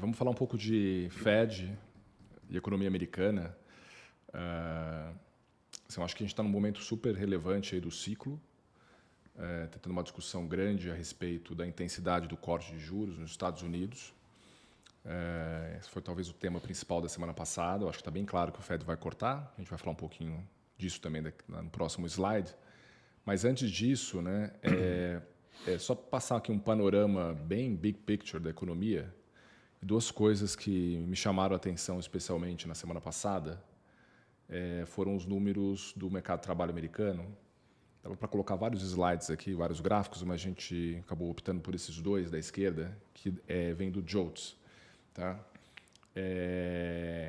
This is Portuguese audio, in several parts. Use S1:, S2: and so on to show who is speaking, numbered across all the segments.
S1: Vamos falar um pouco de Fed e economia americana. Eu acho que a gente está num momento super relevante aí do ciclo. Está tendo uma discussão grande a respeito da intensidade do corte de juros nos Estados Unidos. Esse foi talvez o tema principal da semana passada. Eu acho que está bem claro que o Fed vai cortar. A gente vai falar um pouquinho disso também no próximo slide. Mas antes disso, né, só passar aqui um panorama bem big picture da economia. Duas coisas que me chamaram a atenção especialmente na semana passada foram os números do mercado de trabalho americano. Estava para colocar vários slides aqui, vários gráficos, mas a gente acabou optando por esses dois da esquerda, que vem do JOLTS. Tá?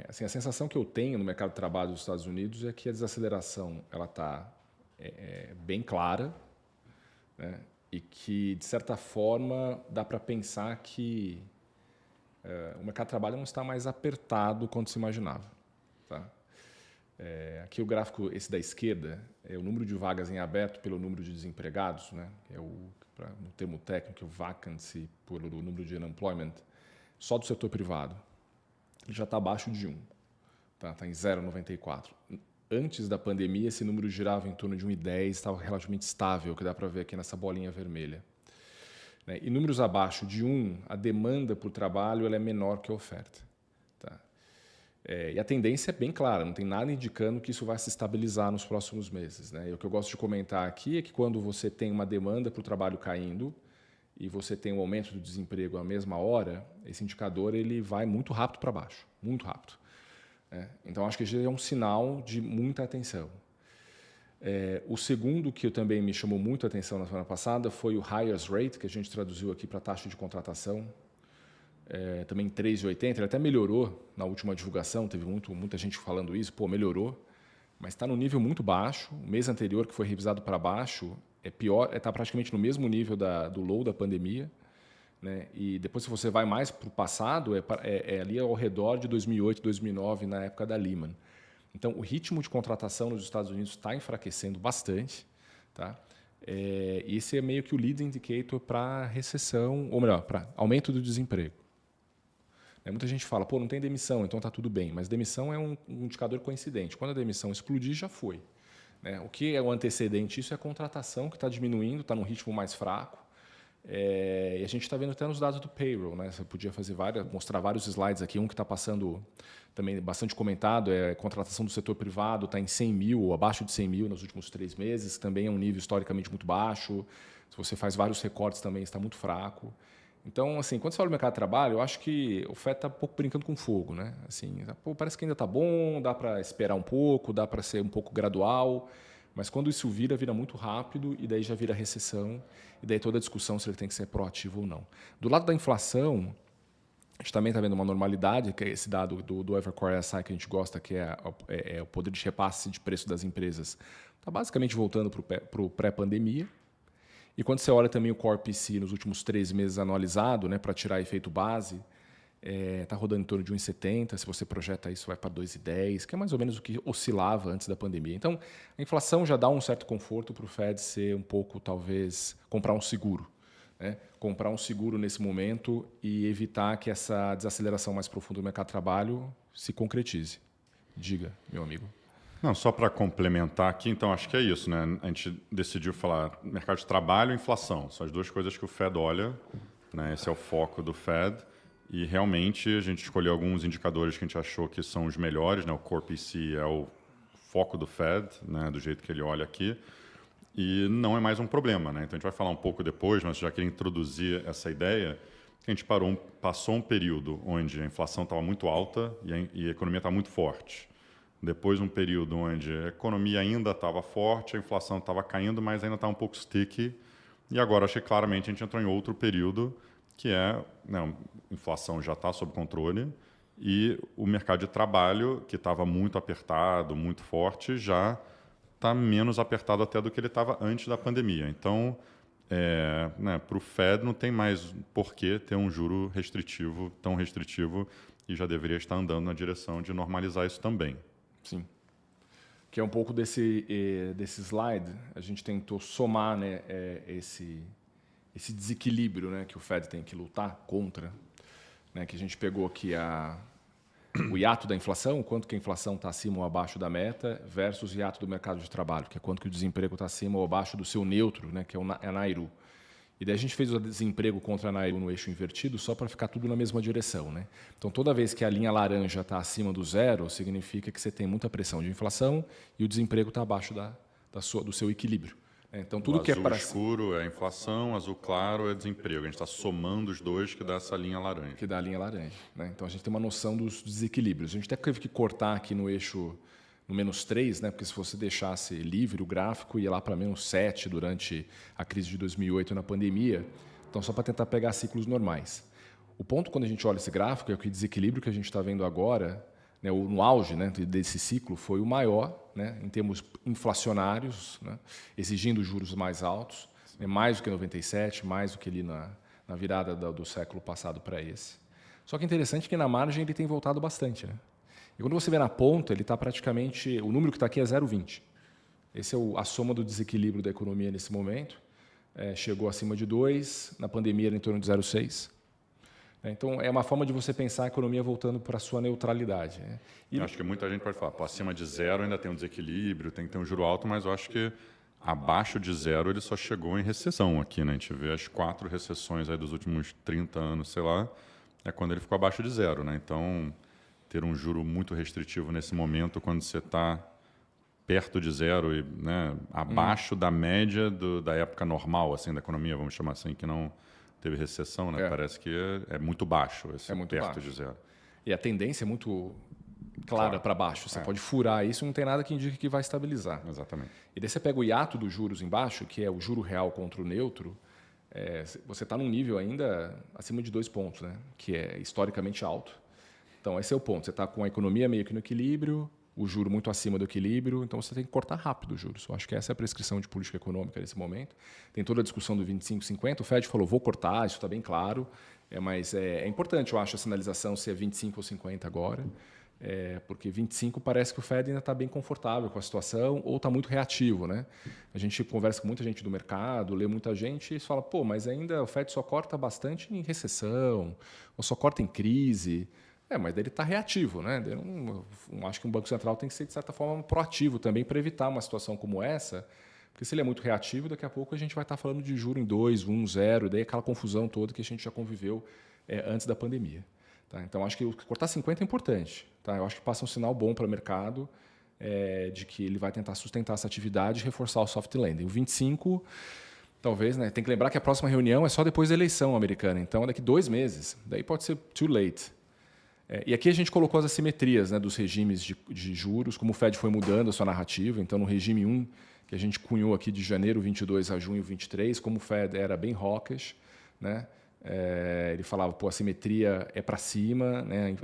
S1: Assim, a sensação que eu tenho no mercado de trabalho dos Estados Unidos é que a desaceleração está bem clara, né? E que, de certa forma, dá para pensar que o mercado de trabalho não está mais apertado quanto se imaginava. Tá? Aqui o gráfico, esse da esquerda, é o número de vagas em aberto pelo número de desempregados, né? No termo técnico, o vacancy pelo número de unemployment, só do setor privado. Ele já está abaixo de 1, tá? Está em 0,94. Antes da pandemia, esse número girava em torno de 1,10, estava relativamente estável, que dá para ver aqui nessa bolinha vermelha. E números abaixo de 1, a demanda por trabalho ela é menor que a oferta. Tá? E a tendência é bem clara, não tem nada indicando que isso vai se estabilizar nos próximos meses. Né? E o que eu gosto de comentar aqui é que quando você tem uma demanda para o trabalho caindo e você tem um aumento do desemprego à mesma hora, esse indicador ele vai muito rápido para baixo, muito rápido. Então, acho que já é um sinal de muita atenção. O segundo que também me chamou muito a atenção na semana passada foi o Hires Rate, que a gente traduziu aqui para taxa de contratação, também 3,80. Ele até melhorou na última divulgação, teve muita gente falando isso, melhorou, mas está no nível muito baixo. O mês anterior, que foi revisado para baixo, é pior, está praticamente no mesmo nível do low da pandemia. Né? E depois, se você vai mais para o passado, ali ao redor de 2008, 2009, na época da Lehman. Então, o ritmo de contratação nos Estados Unidos está enfraquecendo bastante. Tá? E esse é meio que o lead indicator para recessão, ou melhor, para aumento do desemprego. Muita gente fala, não tem demissão, então está tudo bem. Mas demissão é um indicador coincidente. Quando a demissão explodir, já foi. Né? O que é o antecedente? Isso é a contratação que está diminuindo, está num ritmo mais fraco. E a gente está vendo até nos dados do payroll, né? Você podia mostrar vários slides aqui. Um que está passando também bastante comentado é a contratação do setor privado, está em 100 mil ou abaixo de 100 mil nos últimos 3 meses, também é um nível historicamente muito baixo. Se você faz vários recortes também está muito fraco. Então, assim, quando você olha o mercado de trabalho, eu acho que o FED está um pouco brincando com fogo, né? Assim, parece que ainda está bom, dá para esperar um pouco, dá para ser um pouco gradual. Mas quando isso vira muito rápido e daí já vira recessão e daí toda a discussão se ele tem que ser proativo ou não. Do lado da inflação, a gente também está vendo uma normalidade, que é esse dado do Evercore ISI que a gente gosta, que é o poder de repasse de preço das empresas. Está basicamente voltando para o pré-pandemia. E quando você olha também o Core PCE nos últimos 3 meses anualizado, né, para tirar efeito base, está rodando em torno de 1,70. Se você projeta isso, vai para 2,10, que é mais ou menos o que oscilava antes da pandemia. Então, a inflação já dá um certo conforto para o Fed ser um pouco, talvez, comprar um seguro. Né? Comprar um seguro nesse momento e evitar que essa desaceleração mais profunda do mercado de trabalho se concretize. Diga, meu amigo.
S2: Não, só para complementar aqui, então acho que é isso, né? A gente decidiu falar mercado de trabalho e inflação. São as duas coisas que o Fed olha, né? Esse é o foco do Fed. E realmente a gente escolheu alguns indicadores que a gente achou que são os melhores, né? O Core PCE é o foco do Fed, né? Do jeito que ele olha aqui. E não é mais um problema, né? Então a gente vai falar um pouco depois, mas já queria introduzir essa ideia que a gente passou um período onde a inflação estava muito alta e a economia está muito forte. Depois um período onde a economia ainda estava forte, a inflação estava caindo, mas ainda está um pouco sticky. E agora acho que claramente a gente entrou em outro período que a inflação já está sob controle e o mercado de trabalho, que estava muito apertado, muito forte, já está menos apertado até do que ele estava antes da pandemia. Então, para o Fed não tem mais por que ter um juro restritivo, tão restritivo, e já deveria estar andando na direção de normalizar isso também.
S1: Sim. Que é um pouco desse slide, a gente tentou somar, né, esse desequilíbrio, né, que o Fed tem que lutar contra. né, que a gente pegou aqui o hiato da inflação, quanto que a inflação está acima ou abaixo da meta, versus o hiato do mercado de trabalho, que é quanto que o desemprego está acima ou abaixo do seu neutro, né, que é a Nairu. E daí a gente fez o desemprego contra a Nairu no eixo invertido só para ficar tudo na mesma direção, né? Então, toda vez que a linha laranja está acima do zero, significa que você tem muita pressão de inflação e o desemprego está abaixo do seu equilíbrio. Então, tudo que é para...
S2: azul escuro é inflação, azul claro é desemprego. A gente está somando os dois que dá essa linha laranja.
S1: Que dá a linha laranja, né? Então, a gente tem uma noção dos desequilíbrios. A gente até teve que cortar aqui no eixo no -3, né? Porque se você deixasse livre o gráfico, ia lá para -7 durante a crise de 2008 na pandemia. Então, só para tentar pegar ciclos normais. O ponto, quando a gente olha esse gráfico, é que o desequilíbrio que a gente está vendo agora, né, no auge, né, desse ciclo, foi o maior, né, em termos inflacionários, né, exigindo juros mais altos, né, mais do que 97, mais do que ali na virada do século passado para esse. Só que é interessante que na margem ele tem voltado bastante, né? E quando você vê na ponta, ele está praticamente... O número que está aqui é 0,20. Esse é a soma do desequilíbrio da economia nesse momento. Chegou acima de 2, na pandemia era em torno de 0,6. Então, é uma forma de você pensar a economia voltando para a sua neutralidade. Né?
S2: Eu acho que muita gente pode falar, pô, acima de zero ainda tem um desequilíbrio, tem que ter um juro alto, mas eu acho que abaixo de zero ele só chegou em recessão aqui, né? A gente vê as 4 recessões aí dos últimos 30 anos, sei lá, é quando ele ficou abaixo de zero, né? Então, ter um juro muito restritivo nesse momento, quando você está perto de zero e, né, abaixo da média da época normal, assim, da economia, vamos chamar assim, que não teve recessão, né? Parece que é muito baixo, esse
S1: muito
S2: perto
S1: baixo.
S2: de zero.
S1: E a tendência é muito clara para baixo. Você pode furar isso, não tem nada que indique que vai estabilizar.
S2: Exatamente.
S1: E daí você pega o hiato dos juros embaixo, que é o juro real contra o neutro, você está num nível ainda acima de 2 pontos, né? Que é historicamente alto. Então, esse é o ponto. Você está com a economia meio que no equilíbrio, o juro muito acima do equilíbrio, então você tem que cortar rápido os juros. Eu acho que essa é a prescrição de política econômica nesse momento. Tem toda a discussão do 25-50, o Fed falou, vou cortar, isso está bem claro, mas é importante, eu acho, a sinalização se é 25 ou 50 agora, porque 25 parece que o Fed ainda está bem confortável com a situação ou está muito reativo, né? A gente conversa com muita gente do mercado, lê muita gente e fala, pô, mas ainda o Fed só corta bastante em recessão, ou só corta em crise. Mas daí ele está reativo, né? Eu acho que um Banco Central tem que ser, de certa forma, proativo também para evitar uma situação como essa, porque se ele é muito reativo, daqui a pouco a gente vai estar falando de juro em 2, 1, 0, e daí aquela confusão toda que a gente já conviveu antes da pandemia. Tá? Então, acho que cortar 50 é importante. Tá? Eu acho que passa um sinal bom para o mercado de que ele vai tentar sustentar essa atividade e reforçar o soft landing. O 25... Talvez, né? Tem que lembrar que a próxima reunião é só depois da eleição americana, então é daqui 2 meses. Daí pode ser too late. E aqui a gente colocou as assimetrias, né, dos regimes de juros, como o Fed foi mudando a sua narrativa. Então, no regime 1, que a gente cunhou aqui de janeiro 22 a junho 23, como o Fed era bem hawkish, né, ele falava, pô, a simetria é para cima, né,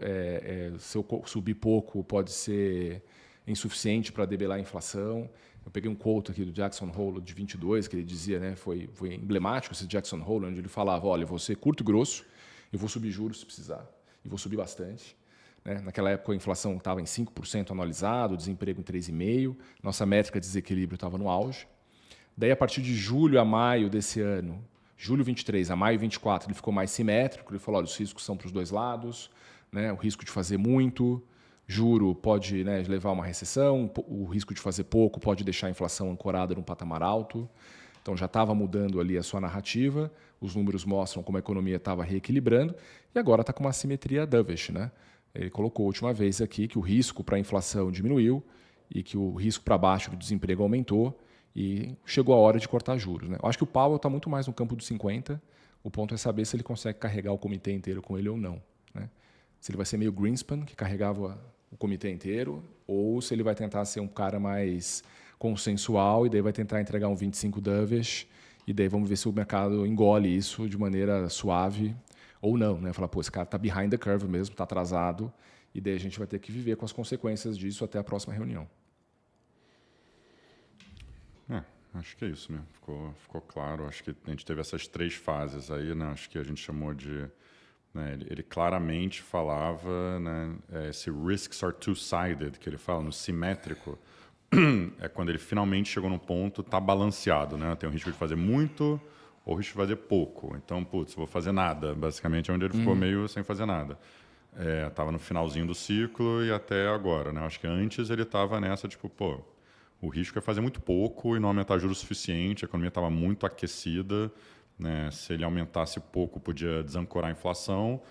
S1: se eu subir pouco pode ser insuficiente para debelar a inflação. Eu peguei um quote aqui do Jackson Hole de 22, que ele dizia, né, foi emblemático esse Jackson Hole, onde ele falava, olha, eu vou ser curto e grosso, eu vou subir juros se precisar. E vou subir bastante. Né? Naquela época a inflação estava em 5% anualizado, o desemprego em 3,5%, nossa métrica de desequilíbrio estava no auge. Daí, a partir de julho a maio desse ano, julho 23 a maio 24, ele ficou mais simétrico, ele falou, olha, os riscos são para os dois lados, né? O risco de fazer muito, juro pode, né, levar a uma recessão, o risco de fazer pouco pode deixar a inflação ancorada num patamar alto. Então, já estava mudando ali a sua narrativa, os números mostram como a economia estava reequilibrando e agora está com uma assimetria dovish, né? Ele colocou a última vez aqui que o risco para a inflação diminuiu e que o risco para baixo do desemprego aumentou e chegou a hora de cortar juros, né? Eu acho que o Powell está muito mais no campo dos 50, o ponto é saber se ele consegue carregar o comitê inteiro com ele ou não, né? Se ele vai ser meio Greenspan, que carregava o comitê inteiro, ou se ele vai tentar ser um cara mais consensual e daí vai tentar entregar um 25 dovish e daí vamos ver se o mercado engole isso de maneira suave ou não, né? Falar, pô, esse cara está behind the curve mesmo, está atrasado e daí a gente vai ter que viver com as consequências disso até a próxima reunião.
S2: Acho que é isso mesmo, ficou claro. Acho que a gente teve essas 3 fases aí, né? Acho que a gente chamou de... Né, ele claramente falava, né, esse risks are two-sided, que ele fala, no simétrico, é quando ele finalmente chegou num ponto, está balanceado, né? Tem o risco de fazer muito ou o risco de fazer pouco. Então, putz, vou fazer nada. Basicamente, é onde ele ficou meio sem fazer nada. Estava no finalzinho do ciclo e até agora, né? Acho que antes ele estava nessa, tipo, pô, o risco é fazer muito pouco e não aumentar juros o suficiente, a economia estava muito aquecida, né? Se ele aumentasse pouco, podia desancorar a inflação.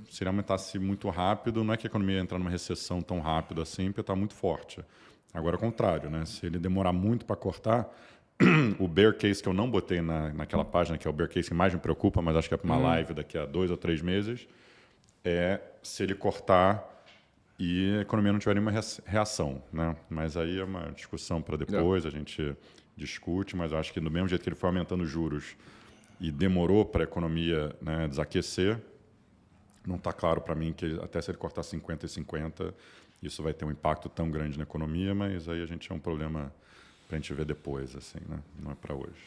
S2: Se ele aumentasse muito rápido, não é que a economia ia entrar numa recessão tão rápido assim, porque está muito forte. Agora, ao contrário, né? Se ele demorar muito para cortar, o bear case que eu não botei naquela página, que é o bear case que mais me preocupa, mas acho que é para uma live daqui a 2 ou 3 meses, é se ele cortar e a economia não tiver nenhuma reação, né? Mas aí é uma discussão para depois, a gente discute, mas eu acho que do mesmo jeito que ele foi aumentando os juros e demorou para a economia, né, desaquecer, não está claro para mim que até se ele cortar 50 e 50, isso vai ter um impacto tão grande na economia, mas aí a gente é um problema para a gente ver depois, assim, né? Não é para hoje.